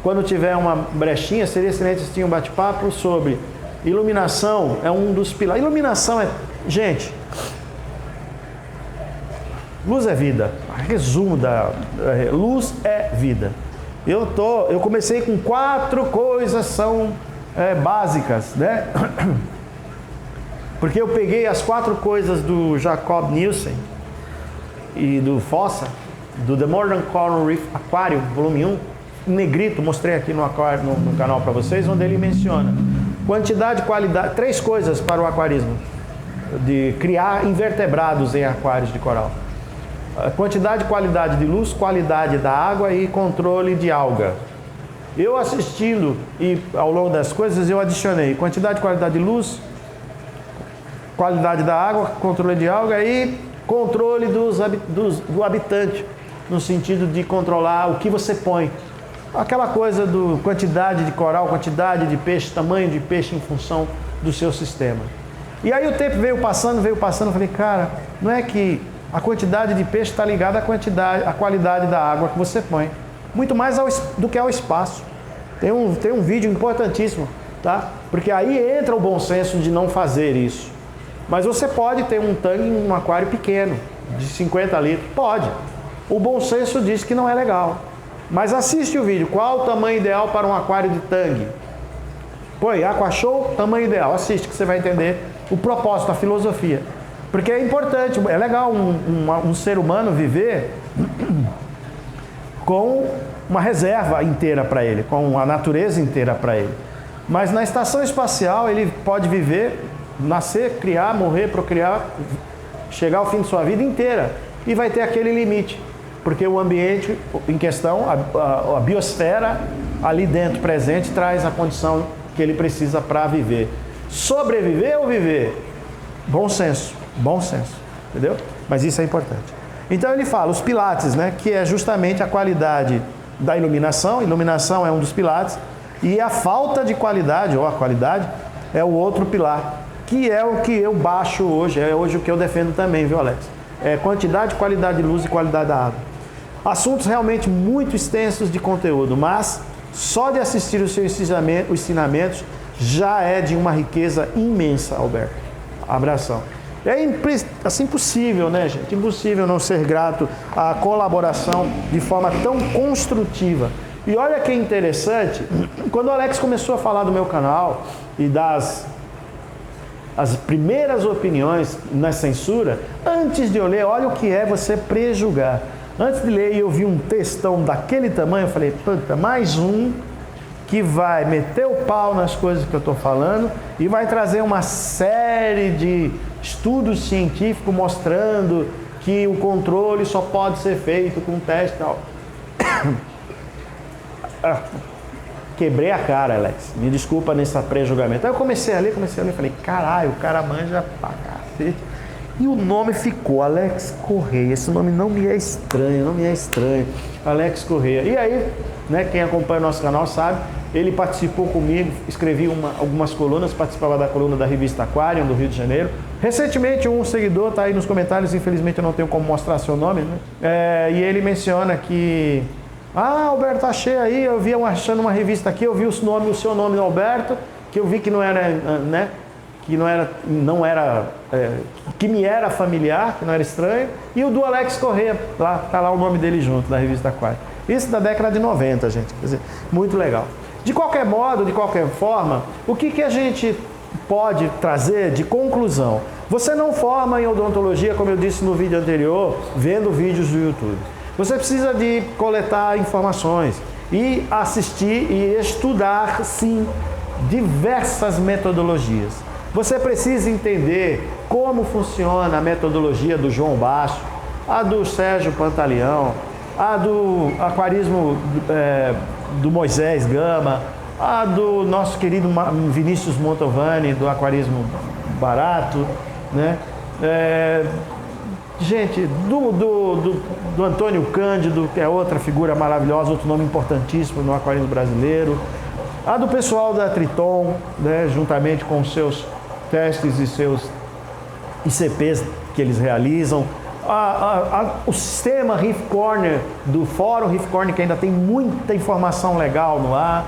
Quando tiver uma brechinha, seria excelente se tinha um bate-papo sobre... Iluminação é um dos pilares. Iluminação gente, luz é vida. Resumo da luz é vida. Eu comecei com 4 coisas são básicas, né? Porque eu peguei as 4 coisas do Jacob Nielsen e do Fossa, do The Modern Coral Reef Aquarium, volume 1, negrito, mostrei aqui no canal para vocês, onde ele menciona quantidade, qualidade, 3 coisas para o aquarismo, de criar invertebrados em aquários de coral. Quantidade e qualidade de luz, qualidade da água e controle de alga. Eu assistindo e ao longo das coisas eu adicionei quantidade e qualidade de luz, qualidade da água, controle de alga e controle do habitante, no sentido de controlar o que você põe. Aquela coisa do quantidade de coral, quantidade de peixe, tamanho de peixe em função do seu sistema. E aí o tempo veio passando, eu falei, cara, não é que a quantidade de peixe está ligada à qualidade da água que você põe. Muito mais do que ao espaço. Tem um vídeo importantíssimo, tá? Porque aí entra o bom senso de não fazer isso. Mas você pode ter um tanque em um aquário pequeno, de 50 litros. Pode. O bom senso diz que não é legal. Mas assiste o vídeo. Qual o tamanho ideal para um aquário de tangue? Põe Aquashow, tamanho ideal. Assiste que você vai entender o propósito, a filosofia. Porque é importante, é legal um ser humano viver com uma reserva inteira para ele, com a natureza inteira para ele. Mas na estação espacial ele pode viver, nascer, criar, morrer, procriar, chegar ao fim de sua vida inteira. E vai ter aquele limite. Porque o ambiente em questão, a biosfera, ali dentro presente traz a condição que ele precisa para viver. Sobreviver ou viver? Bom senso, entendeu? Mas isso é importante. Então ele fala, os pilates, né, que é justamente a qualidade da iluminação é um dos pilates, e a falta de qualidade, ou a qualidade, é o outro pilar, que é o que eu baixo hoje, é hoje o que eu defendo também, viu, Alex? É quantidade, qualidade de luz e qualidade da água. Assuntos realmente muito extensos de conteúdo, mas só de assistir os seus ensinamentos já é de uma riqueza imensa, Alberto. Abração. É assim, impossível, né, gente? Impossível não ser grato à colaboração de forma tão construtiva. E olha que interessante, quando o Alex começou a falar do meu canal e das as primeiras opiniões na censura, antes de eu ler, olha o que é você prejulgar. Antes de ler, eu vi um textão daquele tamanho, eu falei, puta, mais um que vai meter o pau nas coisas que eu estou falando e vai trazer uma série de estudos científicos mostrando que o controle só pode ser feito com teste e tal. Quebrei a cara, Alex. Me desculpa nesse pré-julgamento. Aí eu comecei a ler e falei, caralho, o cara manja pra cacete. E o nome ficou, Alex Correia. Esse nome não me é estranho, Alex Correia. E aí, né, quem acompanha o nosso canal sabe, ele participou comigo, escrevi algumas colunas, participava da coluna da revista Aquarium, do Rio de Janeiro. Recentemente, um seguidor está aí nos comentários, infelizmente eu não tenho como mostrar seu nome, né? E ele menciona que... Alberto, achei aí, eu vi achando uma revista aqui, eu vi o seu nome no Alberto, que eu vi que não era, né? Que me era familiar, que não era estranho, e o do Alex Correia, lá, tá lá o nome dele junto, da revista Aquarium. Isso da década de 90, gente, quer dizer, muito legal. De qualquer modo, de qualquer forma, o que a gente pode trazer de conclusão? Você não forma em odontologia, como eu disse no vídeo anterior, vendo vídeos do YouTube. Você precisa de coletar informações e assistir e estudar, sim, diversas metodologias. Você precisa entender como funciona a metodologia do João Basso, a do Sérgio Pantaleão, a do aquarismo do Moisés Gama, a do nosso querido Vinícius Montovani, do aquarismo barato, né? Gente, do Antônio Cândido, que é outra figura maravilhosa, outro nome importantíssimo no aquarismo brasileiro. A do pessoal da Triton, né, juntamente com os seus testes e seus ICPs que eles realizam. O sistema Reef Corner, do Fórum Reef Corner, que ainda tem muita informação legal no ar.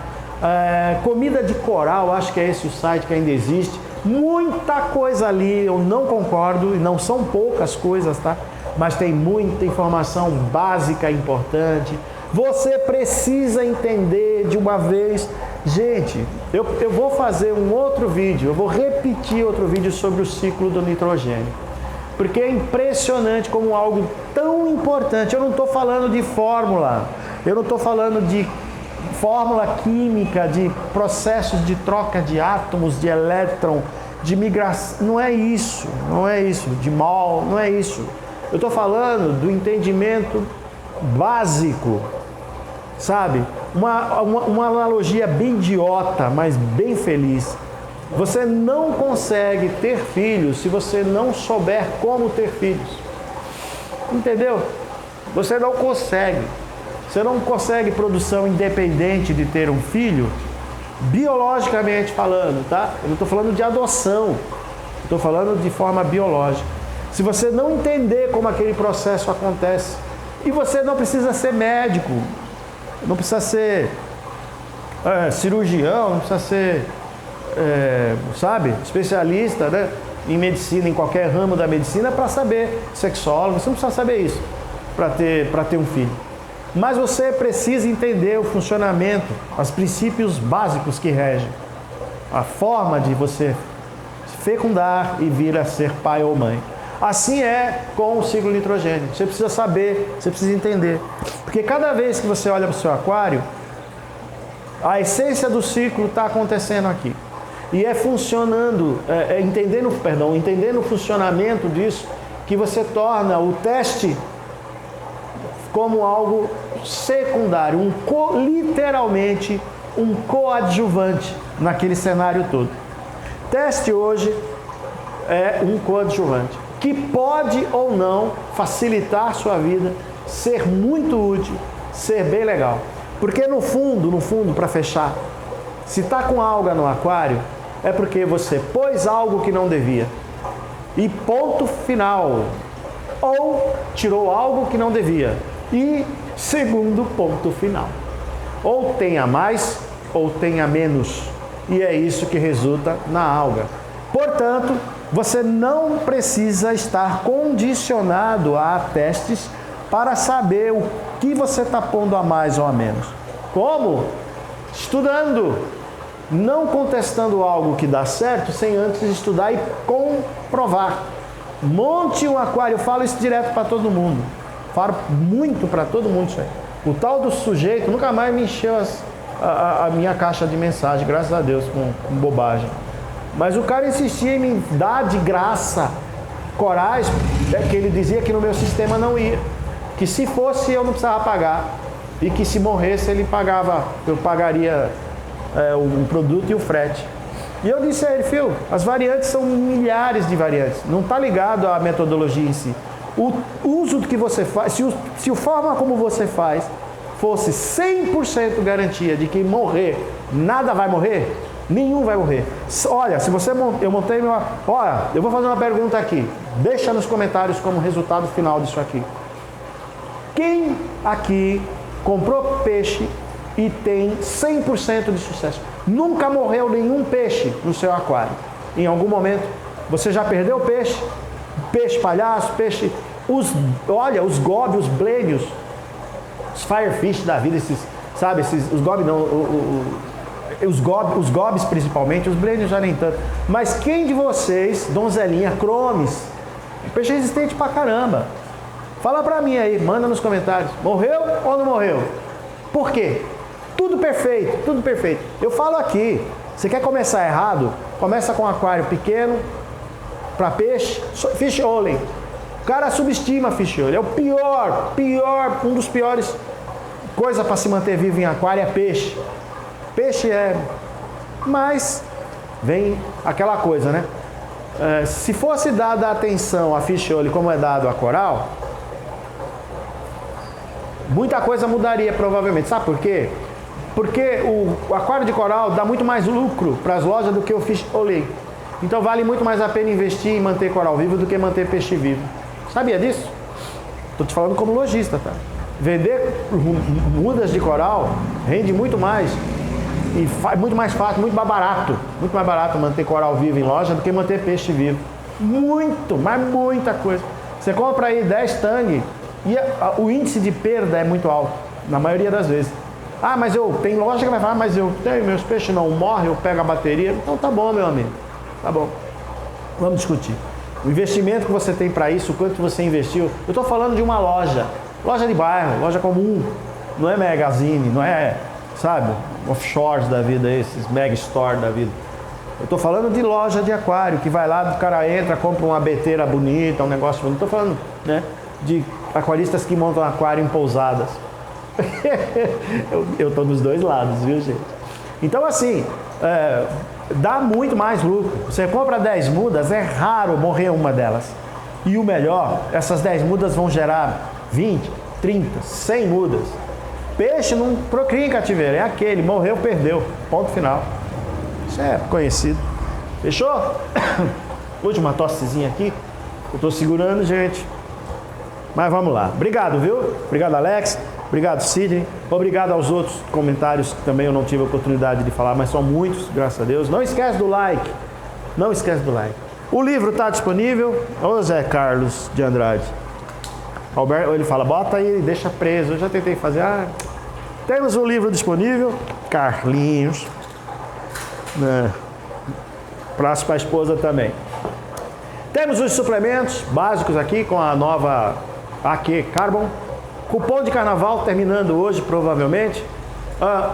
Comida de Coral, acho que é esse o site que ainda existe. Muita coisa ali, eu não concordo, e não são poucas coisas, tá? Mas tem muita informação básica importante. Você precisa entender de uma vez. Gente, eu vou fazer um outro vídeo, eu vou repetir outro vídeo sobre o ciclo do nitrogênio. Porque é impressionante como algo tão importante. Eu não estou falando de fórmula, eu não estou falando de fórmula química, de processos de troca de átomos, de elétron, de migração. Não é isso, de mol, não é isso. Eu estou falando do entendimento básico, sabe? Uma analogia bem idiota, mas bem feliz. Você não consegue ter filhos se você não souber como ter filhos. Entendeu? Você não consegue. Você não consegue produção independente de ter um filho, biologicamente falando, tá? Eu não estou falando de adoção, estou falando de forma biológica. Se você não entender como aquele processo acontece, e você não precisa ser médico, não precisa ser cirurgião, não precisa ser, especialista, né, em medicina, em qualquer ramo da medicina, para saber, sexólogo, você não precisa saber isso para ter um filho. Mas você precisa entender o funcionamento, os princípios básicos que regem a forma de você fecundar e vir a ser pai ou mãe. Assim é com o ciclo nitrogênio. Você precisa saber, você precisa entender. Porque cada vez que você olha para o seu aquário, a essência do ciclo está acontecendo aqui. E é funcionando, entendendo o funcionamento disso, que você torna o teste como algo secundário, literalmente um coadjuvante naquele cenário todo. Teste hoje é um coadjuvante que pode ou não facilitar sua vida, ser muito útil, ser bem legal. Porque no fundo, para fechar, se está com alga no aquário, é porque você pôs algo que não devia. E ponto final. Ou tirou algo que não devia. E segundo ponto final. Ou tenha mais, ou tenha menos. E é isso que resulta na alga. Portanto, você não precisa estar condicionado a testes para saber o que você está pondo a mais ou a menos. Como? Estudando. Não contestando algo que dá certo sem antes estudar e comprovar. Monte um aquário. Eu falo isso direto para todo mundo. Falo muito para todo mundo isso aí. O tal do sujeito nunca mais me encheu a minha caixa de mensagem, graças a Deus, com bobagem. Mas o cara insistia em me dar de graça corais, que ele dizia que no meu sistema não ia. Que se fosse eu não precisava pagar. E que se morresse ele pagava, eu pagaria o produto e o frete. E eu disse a ele, filho, as variantes são milhares de variantes. Não está ligado à metodologia em si. O uso do que você faz, se a forma como você faz fosse 100% garantia de que morrer, nada vai morrer, nenhum vai morrer. Olha, se você eu montei uma... Olha, eu vou fazer uma pergunta aqui. Deixa nos comentários como resultado final disso aqui. Quem aqui comprou peixe e tem 100% de sucesso? Nunca morreu nenhum peixe no seu aquário. Em algum momento, você já perdeu peixe? Peixe palhaço, peixe... Olha, os gobe, os blênios, os firefish da vida, os gobe não... Os gobes principalmente, os blênios já nem tanto. Mas quem de vocês, donzelinha, cromes, peixe resistente pra caramba. Fala pra mim aí, manda nos comentários. Morreu ou não morreu? Por quê? Tudo perfeito, tudo perfeito. Eu falo aqui, você quer começar errado? Começa com um aquário pequeno, para peixe, fish oiling. O cara subestima fish oiling. É o pior, um dos piores coisas para se manter vivo em aquário é peixe. Peixe é... Mas vem aquela coisa, né? Se fosse dada atenção a fish oiling como é dado a coral, muita coisa mudaria provavelmente. Sabe por quê? Porque o aquário de coral dá muito mais lucro para as lojas do que o fish oiling. Então vale muito mais a pena investir em manter coral vivo do que manter peixe vivo. Sabia disso? Estou te falando como lojista, tá? Vender mudas de coral rende muito mais e muito mais fácil, muito mais barato manter coral vivo em loja do que manter peixe vivo. Muito, mas muita coisa. Você compra aí 10 tangue e o índice de perda é muito alto, na maioria das vezes. Ah, mas tem loja que vai falar, mas meus peixes não morrem, eu pego a bateria. Então tá bom, meu amigo. Tá bom. Vamos discutir. O investimento que você tem para isso, o quanto você investiu. Eu estou falando de uma loja de bairro, loja comum. Não é magazine, não é, sabe, offshores da vida, esses mega store da vida. Eu estou falando de loja de aquário, que vai lá, o cara entra, compra uma beteira bonita, um negócio bonito. Estou falando, né, de aquaristas que montam aquário em pousadas. eu estou dos dois lados, viu, gente? Então, assim, dá muito mais lucro. Você compra 10 mudas, é raro morrer uma delas. E o melhor, essas 10 mudas vão gerar 20, 30, 100 mudas. Peixe não procria em cativeiro, é aquele, morreu, perdeu. Ponto final. Isso é conhecido. Fechou? Última tossezinha aqui. Eu estou segurando, gente. Mas vamos lá. Obrigado, viu? Obrigado, Alex. Obrigado, Sidney. Obrigado aos outros comentários que também eu não tive a oportunidade de falar, mas são muitos, graças a Deus. Não esquece do like. Não esquece do like. O livro está disponível. Ô Zé Carlos de Andrade. Alberto, ele fala, bota aí, deixa preso. Eu já tentei fazer. Temos o livro disponível. Carlinhos. Prazo para a esposa também. Temos os suplementos básicos aqui com a nova AQ Carbon. Cupom de carnaval terminando hoje, provavelmente.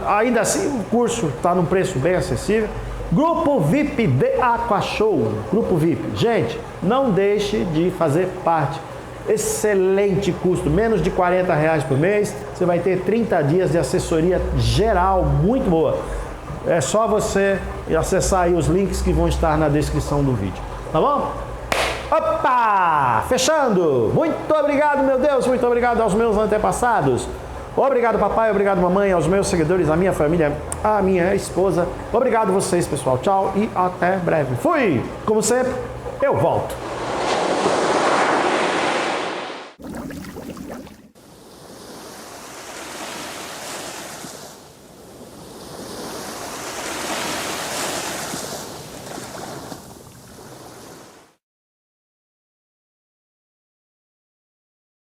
Ainda assim, o curso está num preço bem acessível. Grupo VIP de Aqua Show. Grupo VIP. Gente, não deixe de fazer parte. excelente custo, menos de R$40 por mês, você vai ter 30 dias de assessoria geral muito boa. É só você acessar aí os links que vão estar na descrição do vídeo, tá bom? Opa! Fechando! Muito obrigado, meu Deus, muito obrigado aos meus antepassados. Obrigado, papai, obrigado, mamãe, aos meus seguidores, à minha família, à minha esposa. Obrigado vocês, pessoal. Tchau e até breve. Fui! Como sempre, eu volto.